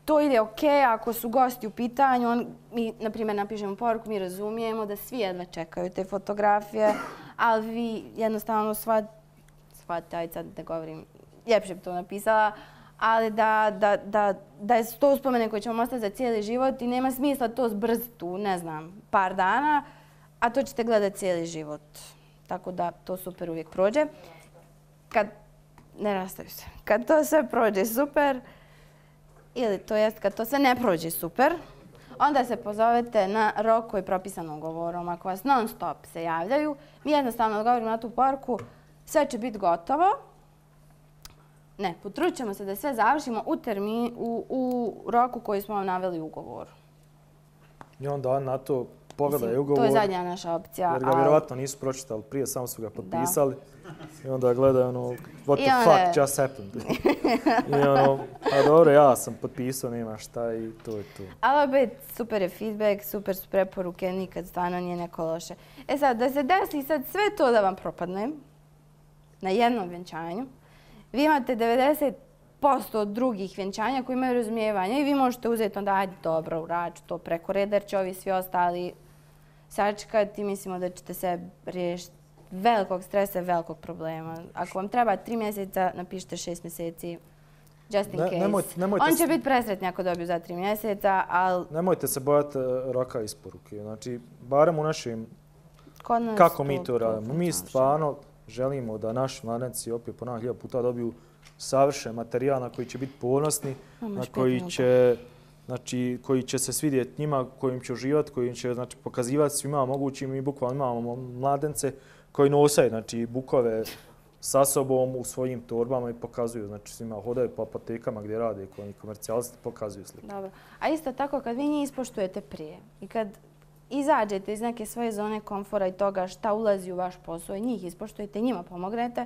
to ide ok, ako su gosti u pitanju, mi, na primjer, napišemo poruku, mi razumijemo da svi jedva čekaju te fotografije, ali vi jednostavno shvatite, ajde sad da govorim, ljepše bi to napisala, ali da je to uspomene koje ćemo ostati za cijeli život i nema smisla to zbrziti u, ne znam, par dana, a to ćete gledati cijeli život. Tako da to super uvijek prođe. Ne rastaju se. Kad to sve prođe super, ili to jest kad to sve ne prođe super, onda se pozovete na rok koji je propisan ugovorom. Ako vas non stop se javljaju, mi jednostavno odgovorimo na tu poruku, sve će biti gotovo. Ne, potrudit ćemo se da sve završimo u roku koji smo vam naveli u ugovoru. I onda na to pogledaju ugovor. To je zadnja naša opcija. Jer ga vjerovatno nisu pročitali prije, samo su ga potpisali. I onda gledaju ono, what the fuck just happened. I ono, a dobro, ja sam potpisao, nema šta i to je to. Ali opet, super je feedback, super su preporuke, nikad stvarno nije neko loše. E sad, da se desi sad sve to da vam propadne na jednom vjenčanju, vi imate 90% drugih vjenčanja koji imaju razumijevanje i vi možete uzeti onda, ajde, dobro, uradit ću to preko reda, jer će ovi svi ostali sačekati i mislimo da ćete se riješiti velikog stresa, velikog problema. Ako vam treba 3 mjeseca, napišite 6 mjeseci, just in case. On će biti presretni ako dobiju za 3 mjeseca, ali... Nemojte se bojati roka isporuke. Znači, barem u našim... Kako mi to radimo? Mi stvarno želimo da naši mladenci, opet po 1000 puta, dobiju savršen materijal na koji će biti ponosni, na koji će se svidjeti njima, kojim će uživati, kojim će pokazivati svima mogućim. Mi bukvalno imamo mladence koji nosaju bukove sa sobom u svojim torbama i pokazuju. Znači svima hodaju po apotekama gdje rade i komercijalisti pokazuju slike. Dobro. A isto tako kad vi njih ispoštujete prije i kad izađete iz neke svoje zone komfora i toga šta ulazi u vaš posao i njih ispoštujete i njima pomognete,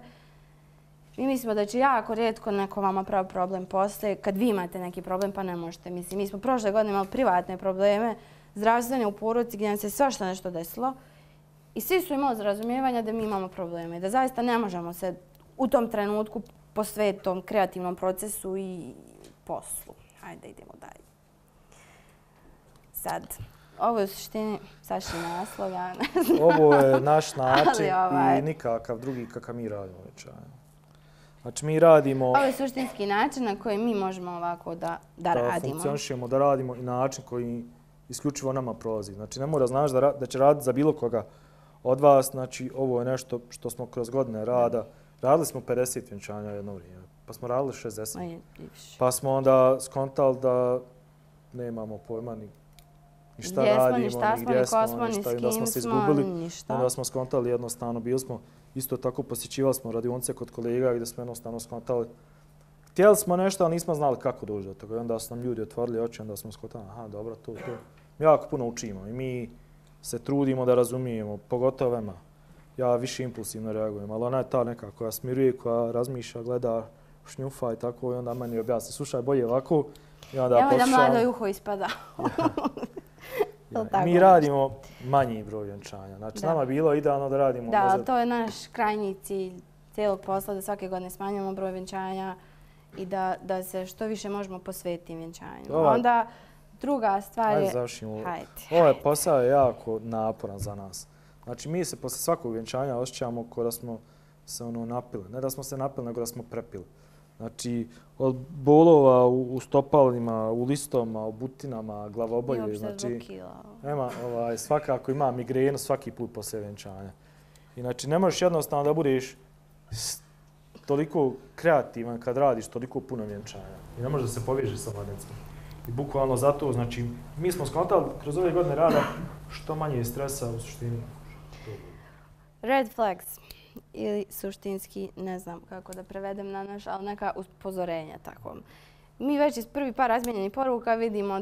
mi mislimo da će jako rijetko neko vama pravi problem poslije kad vi imate neki problem pa ne možete. Mislim, mi smo prošle godine imali privatne probleme, zdravstvene u porodici gdje nam se svašta nešto desilo i svi su imali razumijevanja da mi imamo probleme, da zaista ne možemo se u tom trenutku posvetiti tom kreativnom procesu i poslu. Hajde, idemo dalje. Sad, ovo je u suštini Sašin naslov, ja ne znam. Ovo je naš način i nikakav drugi kakav mi radimo večanje. Znači mi radimo... Ovo je suštinski način na koji mi možemo ovako da radimo. Da funkcionišemo, da radimo i način koji isključivo nama prolazi. Znači ne mora znaš da će raditi za bilo koga od vas. Znači ovo je nešto što smo kroz godine rada. Radili smo 50 vjenčanja jedno vrijeme, pa smo radili 60. Pa smo onda skontali da nemamo pojma ni šta radimo, ni gdje smo, ni s kim smo, ništa. Onda smo skontali jednostavno, bili smo isto tako posjećivali smo radionice kod kolega gdje smo jednostavno skontali. Htjeli smo nešto, ali nismo znali kako doći do toga. I onda su nam ljudi otvorili oči, onda smo skontali, aha, dobro, to. Mi jako puno učimo i mi se trudimo da razumijemo, pogotovo vema. Ja više impulsivno reagujem, ali ona je ta neka koja smiruje, koja razmišlja, gleda, šnjufa i tako i onda meni objasni, slušaj, bolje ovako. I onda evo da mlado uho ispada. Mi radimo manji broj vjenčanja. Znači, nama je bilo idealno da radimo... Da, ali to je naš krajnji cilj cijelog posla, da svake godine smanjujemo broj vjenčanja i da se što više možemo posvetiti vjenčanjima. Onda druga stvar je... Ajde, završimo. Ovaj posao je jako naporan za nas. Znači, mi se posle svakog vjenčanja osjećamo kao da smo se napili. Ne da smo se napili, nego da smo prepili. Znači, od bolova u stopalima, u listovima, u butinama, glavobolje. Znači, svakako ima migrenu svaki put poslije vjenčanja. Znači, ne možeš jednostavno da budeš toliko kreativan kad radiš toliko puno vjenčanja. I ne možeš da se povežeš sa mladencima. I bukvalno zato, znači, mi smo skontali kroz ove godine rada što manje stresa u suštini. Red flags. Ili suštinski, ne znam kako da prevedem na naš, ali neka upozorenja tako. Mi već iz prvi par razmijenjenih poruka vidimo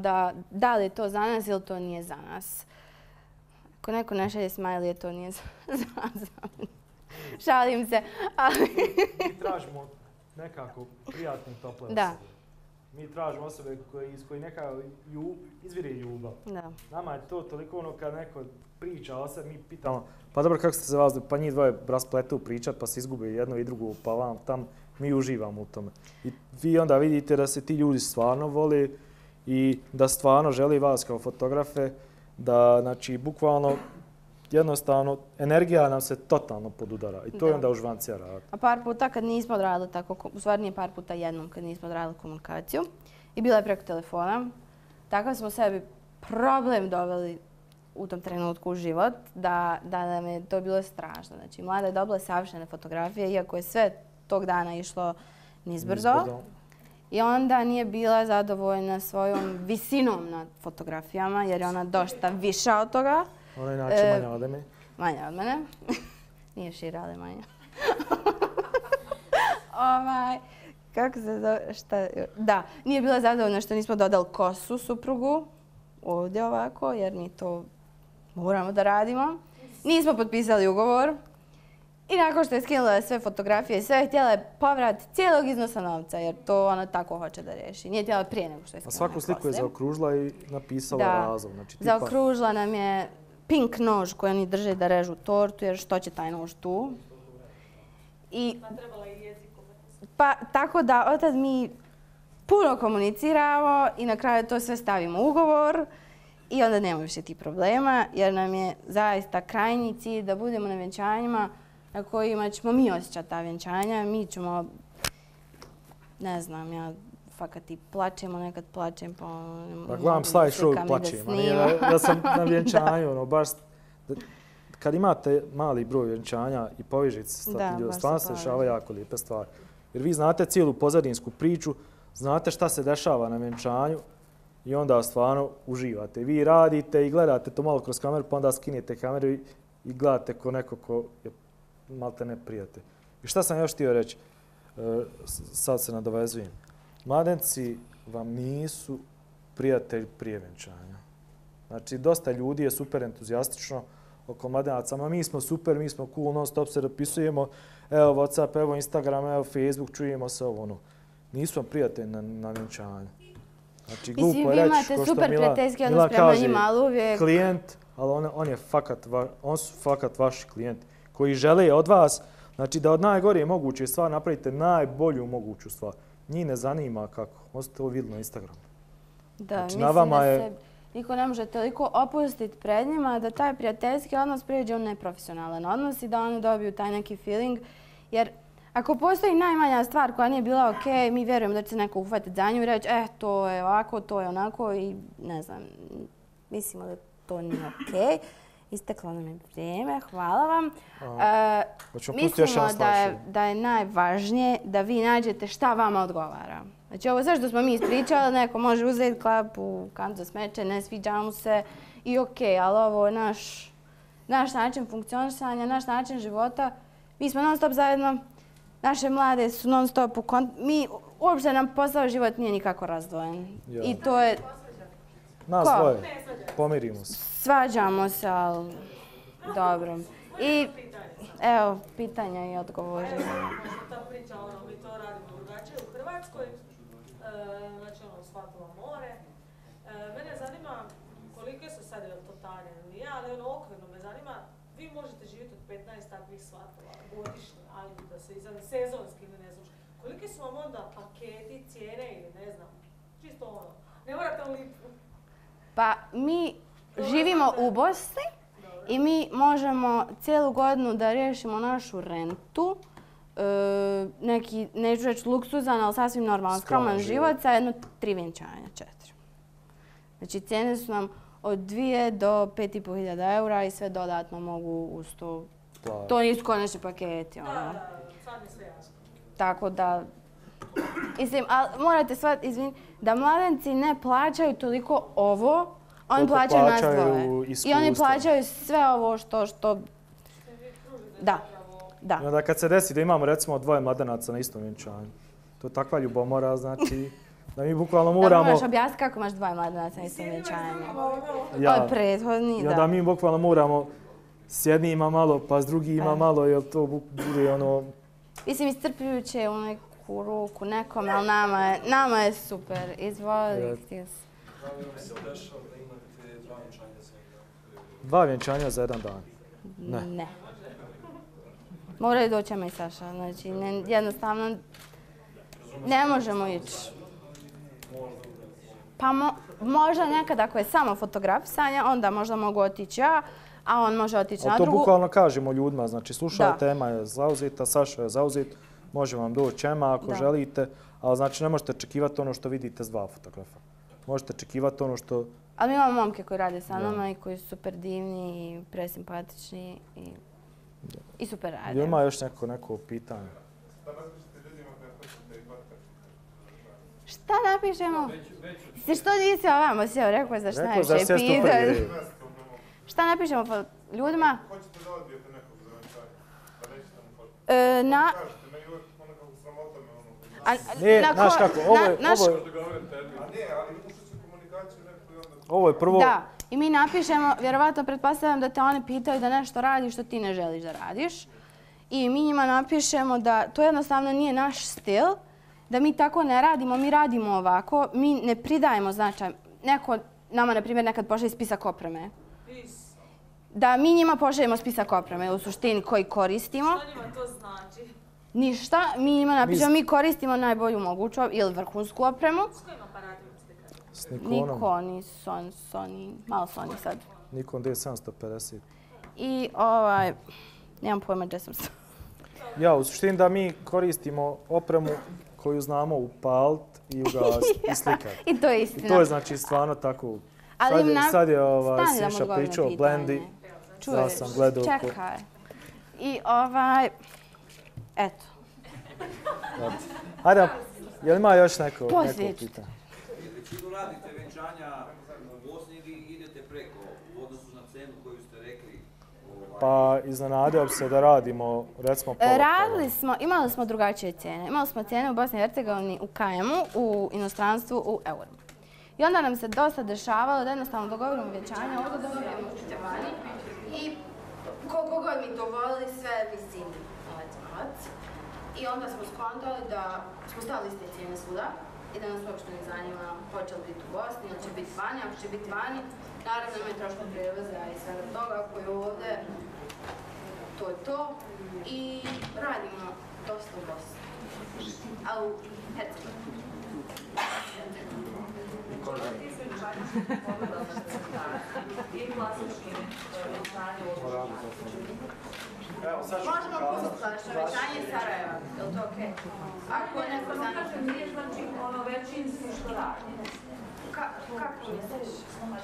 da li je to za nas ili to nije za nas. Ako neko ne šalje smajlije, to nije za nas. Šalim se, ali... Mi tražimo nekako prijatne tople osobe. Mi tražimo osobe iz koji neka izvire ljubav. Da. Nama je to toliko ono kad neko priča o sebi, mi pitamo, pa dobro kako ste se vas, pa njih dvoje raspletu pričat pa se izgube jedno i drugo, pa vam tam, mi uživamo u tome. I vi onda vidite da se ti ljudi stvarno vole i da stvarno želi vas kao fotografe, da znači bukvalno jednostavno energija nam se totalno podudara i to je onda užvancija rad. A par puta kad nismo odradili tako, u stvari nije par puta jednom kad nismo odradili komunikaciju i bila je preko telefona, takav smo sebi problem doveli u tom trenutku u život da nam je to bilo strašno. Znači, Mlada je dobila savršene fotografije, iako je sve tog dana išlo nizbrzo. I onda nije bila zadovoljna svojom visinom na fotografijama, jer je ona dosta viša od toga. Ona je inače manja od mene. Manja od mene. Nije šira, ali manja. Kako se zove? Da, nije bila zadovoljna što nismo dodali kosu suprugu. Ovdje ovako, jer mi to moramo da radimo. Nismo potpisali ugovor. I nakon što je skinula sve fotografije i sve, htjela je povrat cijelog iznosa novca, jer to ona tako hoće da riješi. Nije htjela prije nego što je skinula. A svaku sliku je zaokružila i napisala razlog. Znači, zaokružila nam je pink nož koji oni drže da režu tortu, jer što će taj nož tu. Trebala je jezikom. Pa tako da od tad mi puno komuniciramo i na kraju to sve stavimo u ugovor. I onda nema više tih problema, jer nam je zaista krajnji cilj da budemo na vjenčanjima na kojima ćemo mi osjećati ta vjenčanja. Mi ćemo, ne znam, ja fakat i plačemo, nekad plačem pa... Gledam slide show plačem, ja sam na vjenčanju, baš... Kad imate mali broj vjenčanja i povežite se s takvim ljudima, stvarno se dešava jako lijepe stvari. Jer vi znate cijelu pozadinsku priču, znate šta se dešava na vjenčanju, i onda stvarno uživate. Vi radite i gledate to malo kroz kameru, pa onda skinete kameru i gledate ko neko ko je malte ne prijatelj. I šta sam još htio reći? Sad se nadovezujem. Mladenci vam nisu prijatelji prije vjenčanja. Znači, dosta ljudi je super entuzijastično oko mladenaca. Mi smo super, mi smo cool, non stop se dopisujemo. Evo WhatsApp, evo Instagram, evo Facebook, čujemo se ovo ono. Nisu vam prijatelji na vjenčanju. Znači, glupo je reći, ko što Milan kaže, klijent, ali on su fakat vaši klijenti koji žele od vas, znači da od najgorije moguće stvari napravite najbolju moguću stvar. Njih ne zanima kako, on ste to vidjeli na Instagramu. Da, mislim da se niko ne može toliko opustiti pred njima da taj prijateljski odnos prijeđe u neprofesionalan odnos i da oni dobiju taj neki feeling, jer ako postoji najmanja stvar koja nije bila ok, mi vjerujemo da će se neko uhvatiti za nju i reći to je ovako, to je onako i ne znam, mislimo da to nije ok. Isteklo nam je vrijeme, hvala vam. Mislimo da je najvažnije da vi nađete šta vama odgovara. Znači ovo sve što smo mi ispričali, neko može uzeti klap u kantu za smeće, ne sviđa mu se i ok, ali ovo je naš način funkcionisanja, naš način života. Mi smo non stop zajedno. Naše mlade su non stop u mi uopšte nam posao život nije nikako razdvojen. I to je... Nas dvoje. Pomirimo se. Svađamo se, ali dobro. I evo, pitanja i odgovori. Ta priča, mi to radimo drugačije u Hrvatskoj. Znači, shvatilo more. Mene zanima kolike su sad, je li to tanje ili nije, ali okvirno me zanima, vi možete živjeti od 15 takvih svatova godišnje, ali da se izvan sezonski ili ne znam. Kolike su vam onda paketi, cijene ili ne znam, čisto ono, ne morate u lipu. Pa mi živimo u Bosni i mi možemo cijelu godinu da riješimo našu rentu, neki, neću reći luksuzan, ali sasvim normalan, skroman život sa jedno 3 vjenčanja, 4. Znači cijene su nam od 2 do 5.500 eura i sve dodatno mogu uz to. To nisu konačni paketi. Da, sad mi sve jasno. Tako da, mislim, ali morate shvatiti, izvinite, da mladenci ne plaćaju toliko ovo, oni plaćaju nas dvoje. I oni plaćaju sve ovo što... Da. I onda kad se desi da imamo recimo 2 mladenaca na istom vjenčanju, to je takva ljubomora, znači da mi bukvalno moramo... Da moraš objasniti kako imaš 2 mladenaca na istom vjenčanju. Od prethodni, da. I onda mi bukvalno moramo s jednima malo, pa s drugima malo, jer to bude ono... Mislim, iscrpljujuće u neku neku ruku nekome, ali nama je super. Izvoli, htio si. Da li vam se dešava da imate 2 vjenčanja za jedan? 2 vjenčanja za jedan dan? Ne. Moraju doći Ema i Saša, znači jednostavno ne možemo ići. Pa možda nekad ako je samo fotografisanje, onda možda mogu otići ja, a on može otići na drugu. To bukvalno kažemo ljudima, znači slušajte, Ema je zauzeta, Saša je zauzet, može vam doći Ema ako želite, ali znači ne možete očekivati ono što vidite s 2 fotografa. Možete očekivati ono što... Ali mi imamo momke koji rade sa nama i koji su super divni i presimpatični i super rade. Ima još neko pitanje? Šta napišemo? Što nisi ovamo sjeo, rekao zašto najviše pitaju. Šta napišemo ljudima? Hoćete da odbijete nekog za venčanje? Pa nećete mu fotkati. Kažete, meni uvijek ponekako sramota me ono... Ne, znaš kako, ovo je... A ne, ali ušli su komunikaciju neko i onda... Ovo je prvo... Da, i mi napišemo, vjerovatno pretpostavljam da te oni pitaju da nešto radiš što ti ne želiš da radiš. I mi njima napišemo da to jednostavno nije naš stil, da mi tako ne radimo, mi radimo ovako, mi ne pridajemo značaj. Neko nama, na primjer, nekad pošalje spisak opreme. Da mi njima pošaljemo spisak opreme u suštini koji koristimo. Što njima to znači? Ništa, mi njima napišemo, mi koristimo najbolju moguću ili vrhunsku opremu. S kojim aparatima slikate? S Nikonom. Nikon i Sony, malo Sony sad. Nikon D750. I nemam pojma gdje sam se. Ja, u suštini da mi koristimo opremu koju znamo upaliti i ugasiti i slikati. I to je istina. I to je znači stvarno tako. Sad je Siša pričao o Blendi. Čuješ, čekaj. I eto. Hajde, jel ima još neko pitanje? Većinu radite venčanja u Bosni ili idete preko u odnosu na cenu koju ste rekli? Pa iznenadio bi se da radimo, recimo pola. Imali smo drugačije cijene. Imali smo cijene u Bosni i Hercegovini u KM-u, u inostranstvu u eurima. I onda nam se dosta dešavalo da jednostavno dogovorimo vjenčanje, ovdje dogovorimo kuće vani i koliko god mi to volili, sve visini novac. I onda smo skontali da smo stavili iste cijene svuda i da nas uopšte ne zanima hoće li biti u Bosni ili će biti vani. Ako će biti vani, naravno imaju troškove prijevoza i svega toga. Ako je ovdje, to je to. I radimo dosta u Bosni. Ali u Hercegovini. I klasični venčanje u Možemo pustiti klasično venčanje iz Sarajeva, je li to okej? Ako je neko zanimljiv. Nije znači ono većinski što radi. Kako misliš?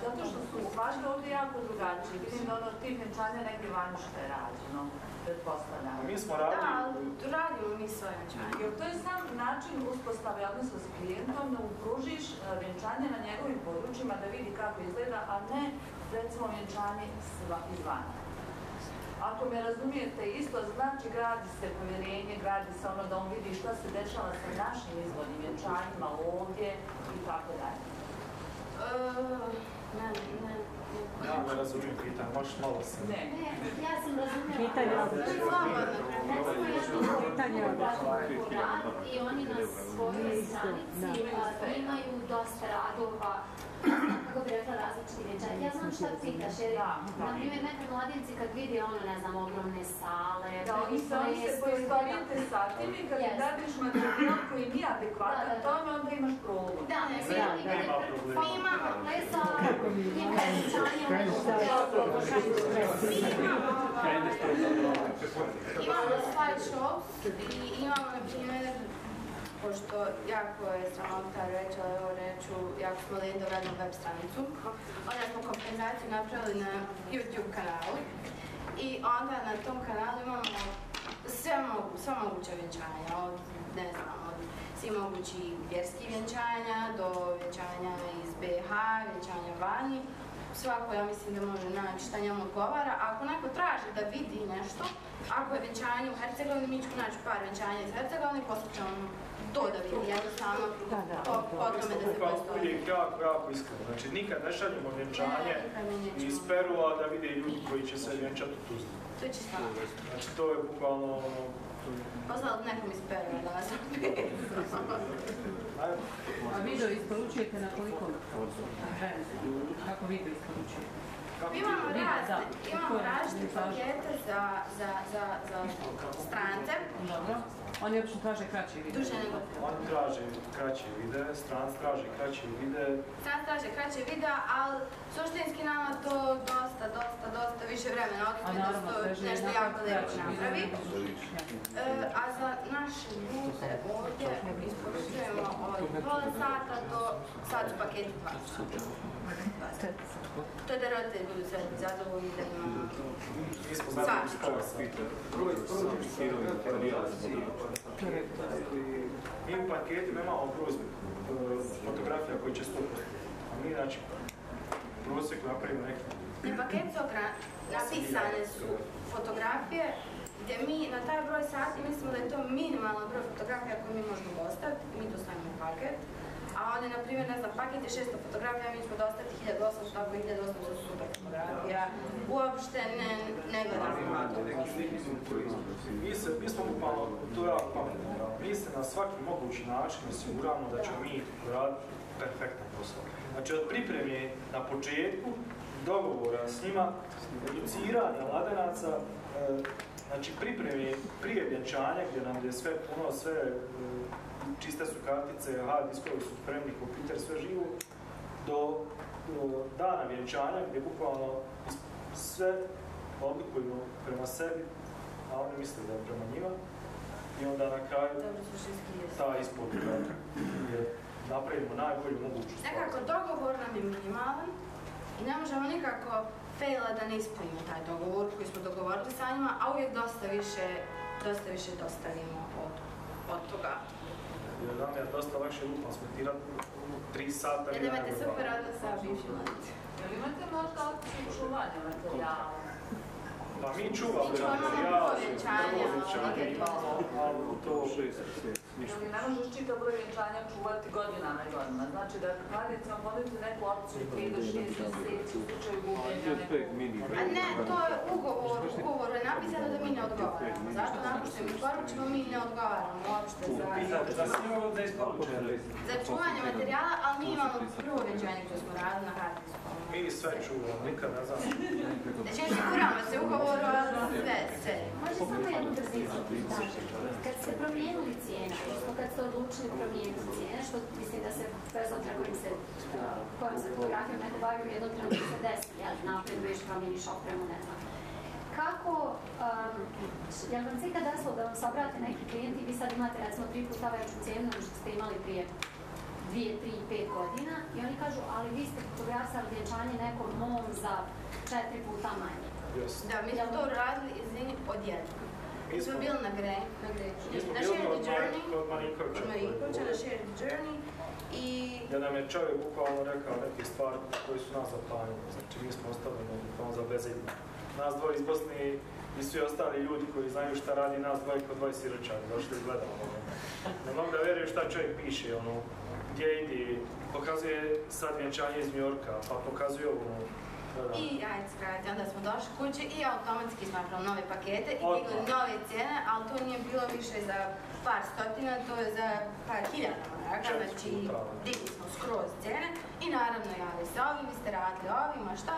Zato što su važno ovdje jako drugačiji. Vidim da tih venčanja negdje vani što je rađeno, pretpostavljamo. Mi smo radili... Da, radimo mi svoje venčanje. Jer to je sam način uspostave odnosa s klijentom, da upružiš venčanje na njegovim područjima da vidi kako izgleda, a ne recimo venčanje izvana. Ako me razumijete, isto znači gradi se povjerenje, gradi se ono da on vidi šta se dešava sa našim izvodnim vjenčanjima ovdje i tako dalje. Ja ne razumijem pitanje, možeš malo se... Ne, ja sam razumijela. Pitanje I oni na svojoj stranici imaju dosta radova, kako bi rekla, različiti vjenčanja. Ja znam šta pitaš, jer na primjer nekad mladinci kad vidi ne znam, ogromne sale, da, oni se poistovijete sa tim i kad dadiš materijal koji nije adekvatan tome, onda imaš problem. Da, mi imamo plesa, njima vjenčanje, imamo slideshow i imamo, na primjer, pošto jako je sramota reći, ali evo reću, jako smo doradnu web stranicu, onda smo kompenzaciju napravili na YouTube kanalu i onda na tom kanalu imamo sve moguće vjenčanja, od, ne znam, od svih mogućih vjerskih vjenčanja do vjenčanja iz BiH, vjenčanja vani. Svako, ja mislim da može naći šta njemu odgovara. Ako neko traži da vidi nešto, ako je vjenčanje u Hercegovini, mi ćemo naći par vjenčanja iz Hercegovine i poslat ćemo to da vidi, jednostavno po tome da se postoji. Uvijek jako iskreno. Znači, nikad ne šaljemo vjenčanje iz Perua da vide ljudi koji će se vjenčati u Tuzli. To će stvarno. Znači, to je bukvalno ono... Poslali nekom iz Perua da vas A video isporučujete na koliko vremena? Kako video isporučujete? Imamo različite pakete za strance. Dobro. Oni uopće traže kraće videe. Duže nego. Oni traže kraće videe, stranci traže kraće videe. Stranci traže kraće videa, ali suštinski nama to dosta više vremena otme da se to nešto jako lijepo napravi. A za naše ljude ovdje isporučujemo od pola sata do sad su paketi 20 sata. To je da roditelji budu sve zadovoljni da imamo svašta. Mi u paketima imamo broj fotografija koji će 100%. A mi, znači, prosjek napravimo neki. Na paketu napisane su fotografije gdje mi na taj broj sati mislimo da je to minimalan broj fotografija koju mi možemo dostaviti. Mi to stavimo u paket. A onda, na primjer, ne znam, paket je 600 fotografija, mi ćemo dostaviti 1800, tako i 1800 su super fotografija. Uopšte ne gledamo to. Mi smo bukvalno, to je jako pametno. Mi se na svaki mogući način osiguramo da ćemo mi raditi perfektan posao. Znači, od pripreme na početku, dogovora s njima, educiranja mladenaca, znači pripreme prije vjenčanja gdje nam je sve puno, sve čiste su kartice, hard diskovi su spremni, kompjuter, sve živo, do dana vjenčanja gdje bukvalno sve oblikujemo prema sebi, a oni misle da je prema njima. I onda na kraju ta isporuka gdje napravimo najbolju moguću stvar. Nekako dogovor nam je minimalan i ne možemo nikako faila da ne ispunimo taj dogovor koji smo dogovorili sa njima, a uvijek dosta više dostavimo od toga. Jer nam je dosta lakše lupno smontirati 3 sata. Jer imate super odnos sa bivšim lancima. Jel imate možda opciju čuvanja materijala? Pa mi čuvamo materijal, prvo vjenčanje imamo, ali to... Jel ne možeš čitav broj vjenčanja čuvati godinama i godinama? Znači da mladicama ponudite neku opciju 3 do 6 mjeseci u slučaju gubljenja. A ne, to je ugovor je napisano da mi ne odgovaramo. Zato napuštemo isporučimo, mi ne odgovaramo uopšte za čuvanje materijala, ali mi imamo prvo vjenčanje koje smo radili na hard disku. Mi sve čuvamo, nikad ne znam. Znači, osiguramo se ugovoru, ali sve. Može samo jednu brzicu pitati. Kad ste promijenili cijene, odnosno kad ste odlučili promijeniti cijene, što mislim da se bez obzira kojom se fotografijom neko bavio u jednom trenutku se desi, jel napreduješ, promijeniš opremu, ne znam. Kako, jel vam se ikad desilo da vam se obrate neki klijenti i vi sad imate recimo 3 puta veću cijenu nego što ste imali prije 2, 3, 5 godina i oni kažu, ali vi ste fotografisali vjenčanje nekom mom za 4 puta manje. Da, mi smo to radili, izvini, odjedno. Mi smo bili na Greku, na Share the Journey, na Share the Journey i... Da nam je čovjek bukvalno rekao neke stvari koje su nas zapanjili, znači mi smo ostavili bukvalno za bezidno. Nas dvoje iz Bosne i svi ostali ljudi koji znaju šta radi, nas dvoje kod dvoje siročani, došli i gledamo. Ne mogu da vjeruju šta čovjek piše, gdje ide, pokazuje sad vjenčanje iz New Yorka, pa pokazuje ovo. I ajde skrati, onda smo došli kući i automatski smo napravili nove pakete i digli nove cijene, ali to nije bilo više za par stotina, to je za par hiljada maraka, znači digli smo skroz cijene i naravno javili se ovi, vi ste radili ovima, šta?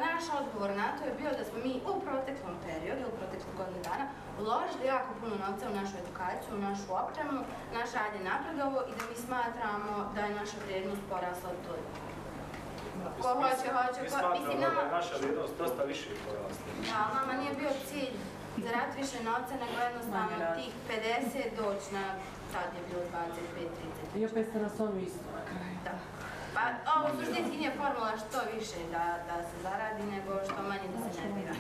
Naš odgovor na to je bio da smo mi u proteklom periodu, u proteklih godinu dana, uložili jako puno novca u našu edukaciju, u našu opremu, naš rad je napredovo i da mi smatramo da je naša vrijednost porasla od toliko. Ko hoće, mi smatramo da je naša vrijednost dosta više porasla. Da, nama nije bio cilj zaraditi više novca, nego jednostavno tih 50 doći na, sad je bilo 25-30. I opet ste nas ono isto na kraju. Da. Pa ovo suštinski nije formula što više da se zaradi, nego što manje da se nervira.